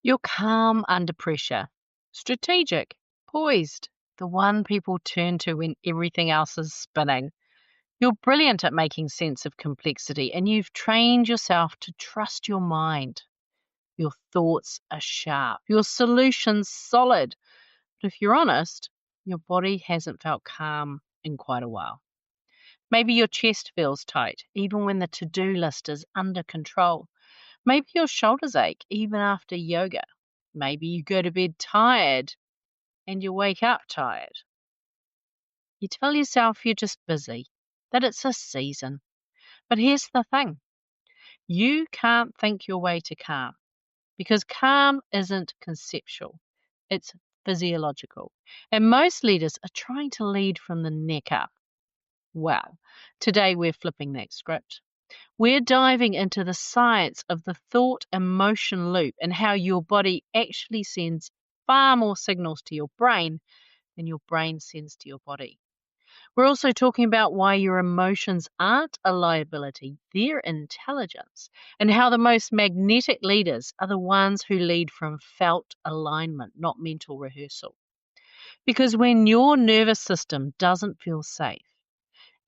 You're calm under pressure, strategic, poised, the one people turn to when everything else is spinning. You're brilliant at making sense of complexity, and you've trained yourself to trust your mind. Your thoughts are sharp, your solutions solid. But if you're honest, your body hasn't felt calm in quite a while. Maybe your chest feels tight, even when the to-do list is under control. Maybe your shoulders ache, even after yoga. Maybe you go to bed tired and you wake up tired. You tell yourself you're just busy, that it's a season. But here's the thing. You can't think your way to calm because calm isn't conceptual. It's physiological. And most leaders are trying to lead from the neck up. Well, today we're flipping that script. We're diving into the science of the thought-emotion loop and how your body actually sends far more signals to your brain than your brain sends to your body. We're also talking about why your emotions aren't a liability, they're intelligence, and how the most magnetic leaders are the ones who lead from felt alignment, not mental rehearsal. Because when your nervous system doesn't feel safe,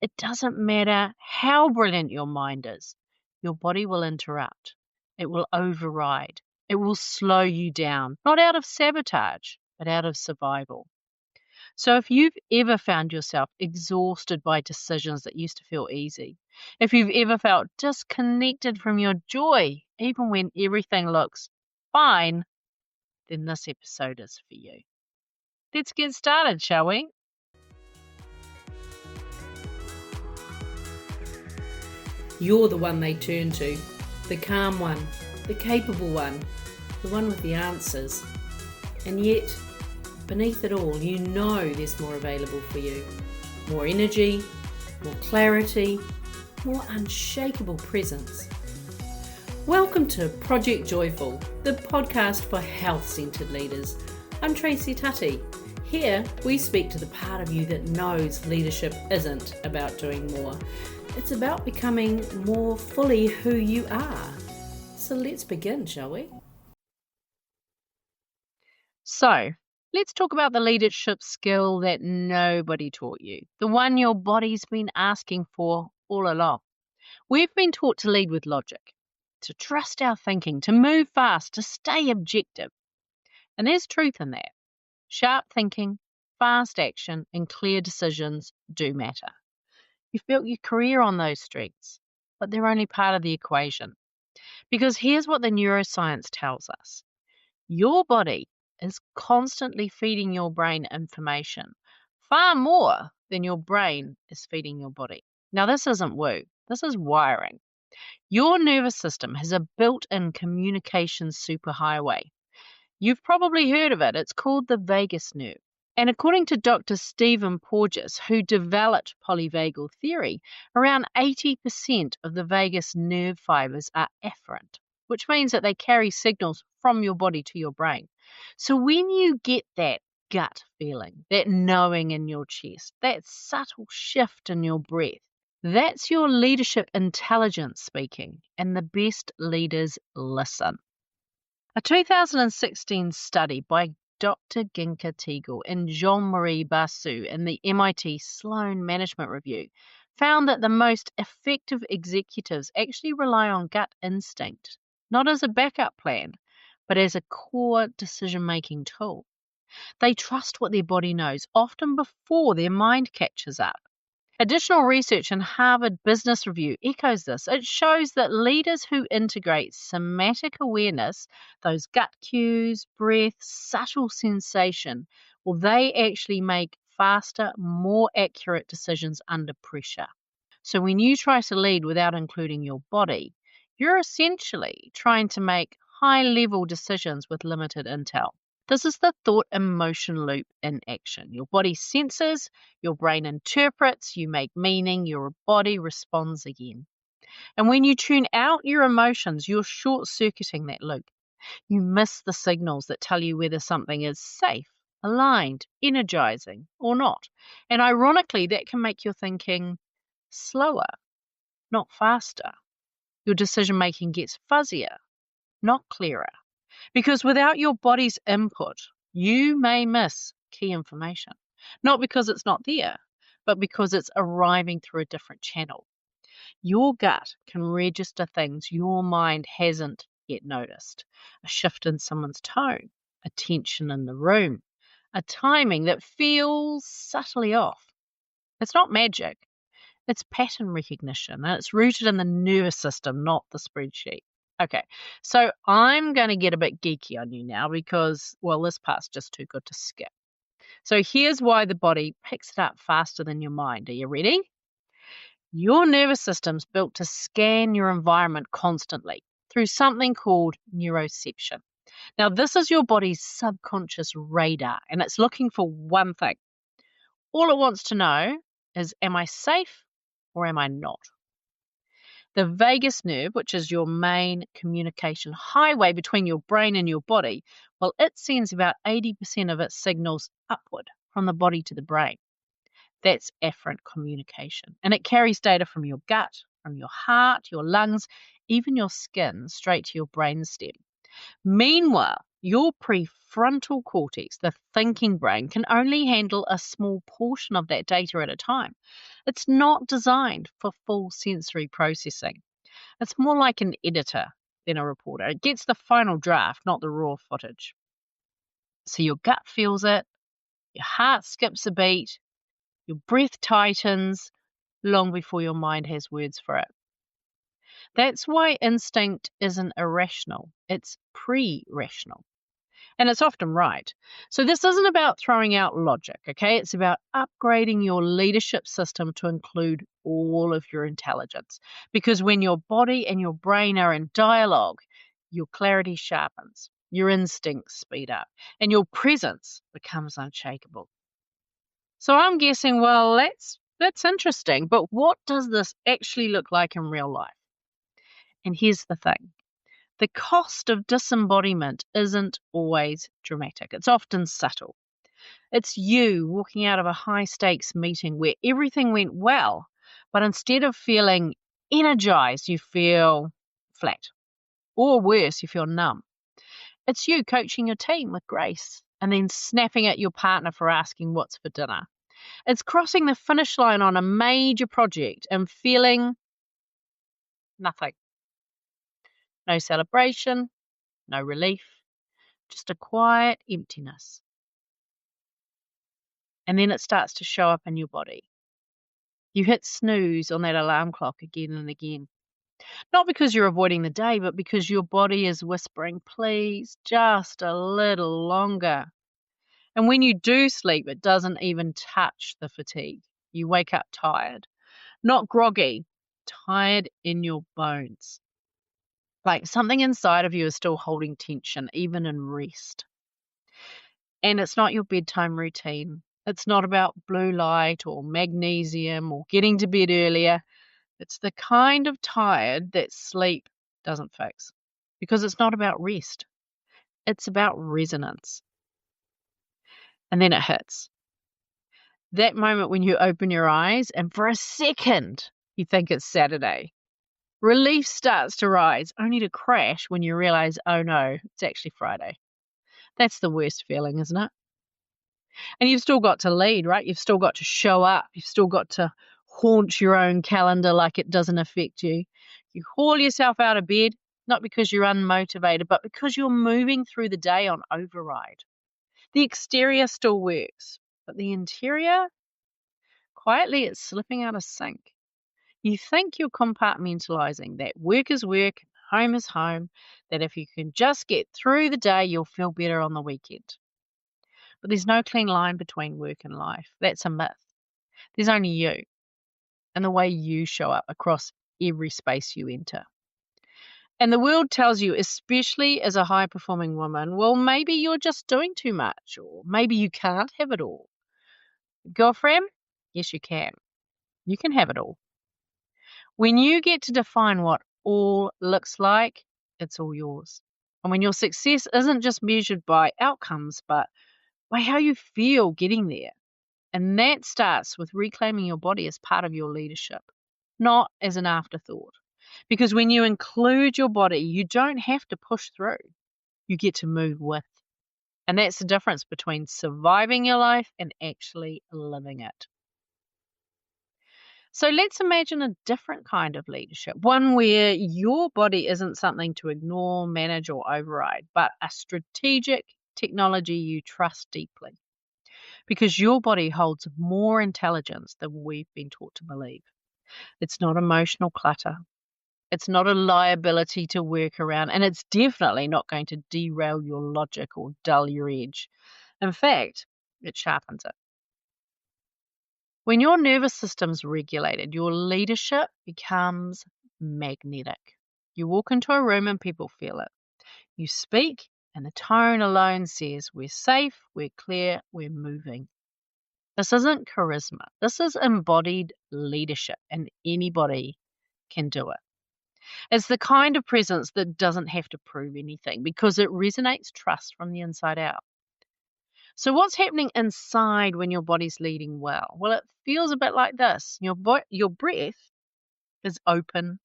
it doesn't matter how brilliant your mind is, your body will interrupt. It will override. It will slow you down, not out of sabotage, but out of survival. So if you've ever found yourself exhausted by decisions that used to feel easy, if you've ever felt disconnected from your joy, even when everything looks fine, then this episode is for you. Let's get started, shall we? You're the one they turn to, the calm one, the capable one, the one with the answers. And yet, beneath it all, you know there's more available for you. More energy, more clarity, more unshakable presence. Welcome to Project Joyful, the podcast for health-centered leaders. I'm Tracy Tutty. Here, we speak to the part of you that knows leadership isn't about doing more. It's about becoming more fully who you are. So let's begin, shall we? So, let's talk about the leadership skill that nobody taught you, the one your body's been asking for all along. We've been taught to lead with logic, to trust our thinking, to move fast, to stay objective. And there's truth in that. Sharp thinking, fast action, and clear decisions do matter. You've built your career on those strengths, but they're only part of the equation. Because here's what the neuroscience tells us. Your body is constantly feeding your brain information, far more than your brain is feeding your body. Now, this isn't woo. This is wiring. Your nervous system has a built-in communication superhighway. You've probably heard of it. It's called the vagus nerve. And according to Dr. Stephen Porges, who developed polyvagal theory, around 80% of the vagus nerve fibers are afferent, which means that they carry signals from your body to your brain. So when you get that gut feeling, that knowing in your chest, that subtle shift in your breath, that's your leadership intelligence speaking, and the best leaders listen. A 2016 study by Dr. Ginka Teagle and Jean-Marie Basu in the MIT Sloan Management Review found that the most effective executives actually rely on gut instinct, not as a backup plan, but as a core decision-making tool. They trust what their body knows, often before their mind catches up. Additional research in Harvard Business Review echoes this. It shows that leaders who integrate somatic awareness, those gut cues, breath, subtle sensation, well, they actually make faster, more accurate decisions under pressure. So when you try to lead without including your body, you're essentially trying to make high-level decisions with limited intel. This is the thought-emotion loop in action. Your body senses, your brain interprets, you make meaning, your body responds again. And when you tune out your emotions, you're short-circuiting that loop. You miss the signals that tell you whether something is safe, aligned, energizing, or not. And ironically, that can make your thinking slower, not faster. Your decision-making gets fuzzier, not clearer. Because without your body's input, you may miss key information. Not because it's not there, but because it's arriving through a different channel. Your gut can register things your mind hasn't yet noticed. A shift in someone's tone, a tension in the room, a timing that feels subtly off. It's not magic. It's pattern recognition, and it's rooted in the nervous system, not the spreadsheet. Okay, so I'm going to get a bit geeky on you now because, well, this part's just too good to skip. So here's why the body picks it up faster than your mind. Are you ready? Your nervous system's built to scan your environment constantly through something called neuroception. Now, this is your body's subconscious radar, and it's looking for one thing. All it wants to know is, am I safe or am I not? The vagus nerve, which is your main communication highway between your brain and your body, well, it sends about 80% of its signals upward from the body to the brain. That's afferent communication. And it carries data from your gut, from your heart, your lungs, even your skin, straight to your brainstem. Meanwhile, your prefrontal cortex, the thinking brain, can only handle a small portion of that data at a time. It's not designed for full sensory processing. It's more like an editor than a reporter. It gets the final draft, not the raw footage. So your gut feels it, your heart skips a beat, your breath tightens long before your mind has words for it. That's why instinct isn't irrational, it's pre-rational. And it's often right. So this isn't about throwing out logic, okay? It's about upgrading your leadership system to include all of your intelligence. Because when your body and your brain are in dialogue, your clarity sharpens, your instincts speed up, and your presence becomes unshakable. So I'm guessing, well, that's interesting, but what does this actually look like in real life? And here's the thing. The cost of disembodiment isn't always dramatic. It's often subtle. It's you walking out of a high-stakes meeting where everything went well, but instead of feeling energized, you feel flat. Or worse, you feel numb. It's you coaching your team with grace and then snapping at your partner for asking what's for dinner. It's crossing the finish line on a major project and feeling nothing. No celebration, no relief, just a quiet emptiness. And then it starts to show up in your body. You hit snooze on that alarm clock again and again. Not because you're avoiding the day, but because your body is whispering, please, just a little longer. And when you do sleep, it doesn't even touch the fatigue. You wake up tired, not groggy, tired in your bones. Like something inside of you is still holding tension, even in rest. And it's not your bedtime routine. It's not about blue light or magnesium or getting to bed earlier. It's the kind of tired that sleep doesn't fix. Because it's not about rest. It's about resonance. And then it hits. That moment when you open your eyes and for a second you think it's Saturday. Relief starts to rise, only to crash when you realize, oh no, it's actually Friday. That's the worst feeling, isn't it? And you've still got to lead, right? You've still got to show up. You've still got to haunt your own calendar like it doesn't affect you. You haul yourself out of bed, not because you're unmotivated, but because you're moving through the day on override. The exterior still works, but the interior, quietly, it's slipping out of sync. You think you're compartmentalizing, that work is work, home is home, that if you can just get through the day, you'll feel better on the weekend. But there's no clean line between work and life. That's a myth. There's only you and the way you show up across every space you enter. And the world tells you, especially as a high-performing woman, well, maybe you're just doing too much, or maybe you can't have it all. Girlfriend, yes, you can. You can have it all. When you get to define what all looks like, it's all yours. And when your success isn't just measured by outcomes, but by how you feel getting there. And that starts with reclaiming your body as part of your leadership, not as an afterthought. Because when you include your body, you don't have to push through. You get to move with. And that's the difference between surviving your life and actually living it. So let's imagine a different kind of leadership, one where your body isn't something to ignore, manage, or override, but a strategic technology you trust deeply. Because your body holds more intelligence than we've been taught to believe. It's not emotional clutter. It's not a liability to work around, and it's definitely not going to derail your logic or dull your edge. In fact, it sharpens it. When your nervous system's regulated, your leadership becomes magnetic. You walk into a room and people feel it. You speak, and the tone alone says, we're safe, we're clear, we're moving. This isn't charisma. This is embodied leadership, and anybody can do it. It's the kind of presence that doesn't have to prove anything because it resonates trust from the inside out. So what's happening inside when your body's leading well? Well, it feels a bit like this. Your breath is open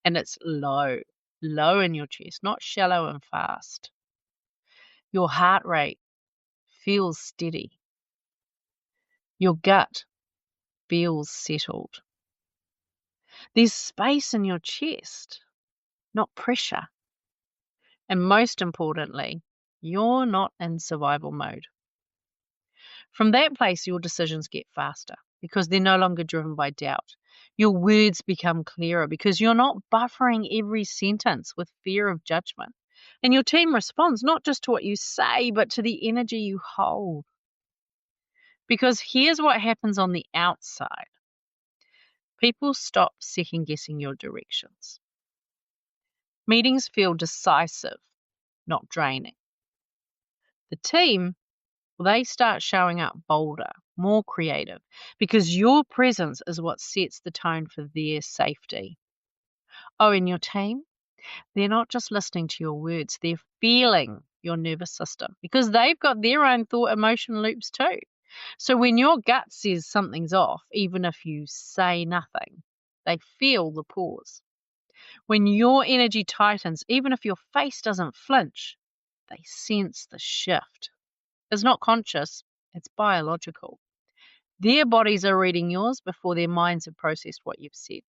and it's low in your chest, not shallow and fast. Your heart rate feels steady. Your gut feels settled. There's space in your chest, not pressure. And most importantly, you're not in survival mode. From that place, your decisions get faster because they're no longer driven by doubt. Your words become clearer because you're not buffering every sentence with fear of judgment. And your team responds not just to what you say, but to the energy you hold. Because here's what happens on the outside. People stop second guessing your directions. Meetings feel decisive, not draining. The team, well, they start showing up bolder, more creative, because your presence is what sets the tone for their safety. Oh, and your team, they're not just listening to your words, they're feeling your nervous system because they've got their own thought emotion loops too. So when your gut says something's off, even if you say nothing, they feel the pause. When your energy tightens, even if your face doesn't flinch, they sense the shift. It's not conscious, it's biological. Their bodies are reading yours before their minds have processed what you've said.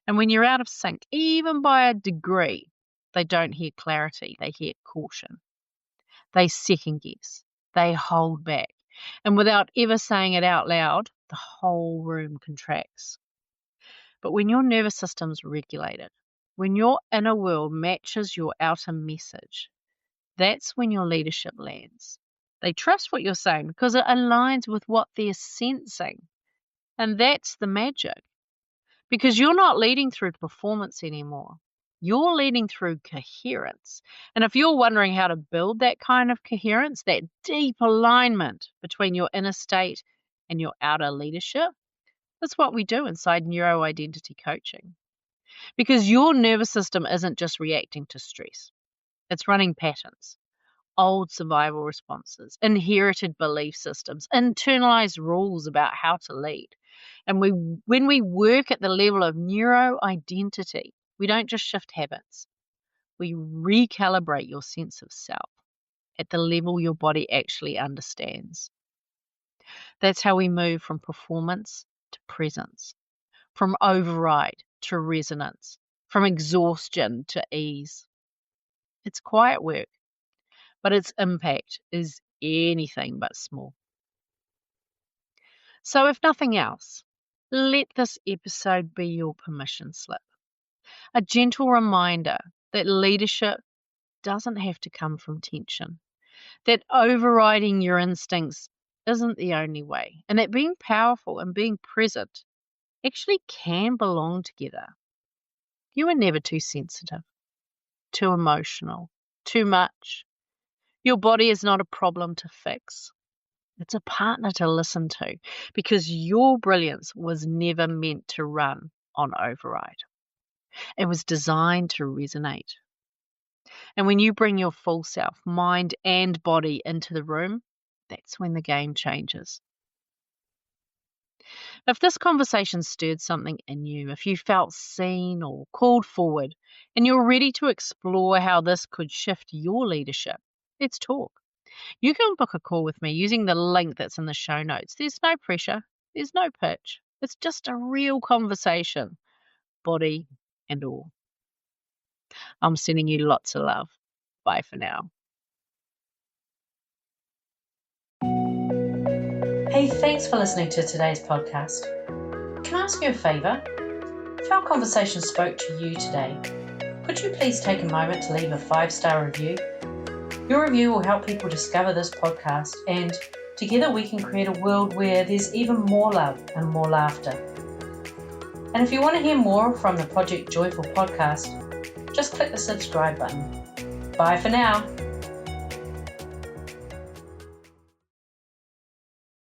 And when you're out of sync, even by a degree, they don't hear clarity, they hear caution. They second guess, they hold back. And without ever saying it out loud, the whole room contracts. But when your nervous system's regulated, when your inner world matches your outer message, that's when your leadership lands. They trust what you're saying because it aligns with what they're sensing. And that's the magic. Because you're not leading through performance anymore. You're leading through coherence. And if you're wondering how to build that kind of coherence, that deep alignment between your inner state and your outer leadership, that's what we do inside Neuro-Identity Coaching. Because your nervous system isn't just reacting to stress. It's running patterns, old survival responses, inherited belief systems, internalized rules about how to lead. And when we work at the level of neuro-identity, we don't just shift habits. We recalibrate your sense of self at the level your body actually understands. That's how we move from performance to presence, from override to resonance, from exhaustion to ease. It's quiet work, but its impact is anything but small. So if nothing else, let this episode be your permission slip. A gentle reminder that leadership doesn't have to come from tension, that overriding your instincts isn't the only way, and that being powerful and being present actually can belong together. You are never too sensitive, too emotional, too much. Your body is not a problem to fix. It's a partner to listen to because your brilliance was never meant to run on override. It was designed to resonate. And when you bring your full self, mind and body into the room, that's when the game changes. If this conversation stirred something in you, if you felt seen or called forward, and you're ready to explore how this could shift your leadership, let's talk. You can book a call with me using the link that's in the show notes. There's no pressure, there's no pitch. It's just a real conversation, body and all. I'm sending you lots of love. Bye for now. Hey, thanks for listening to today's podcast. Can I ask you a favour? If our conversation spoke to you today, could you please take a moment to leave a 5-star review? Your review will help people discover this podcast, and together we can create a world where there's even more love and more laughter. And if you want to hear more from the Project Joyful podcast, just click the subscribe button. Bye for now.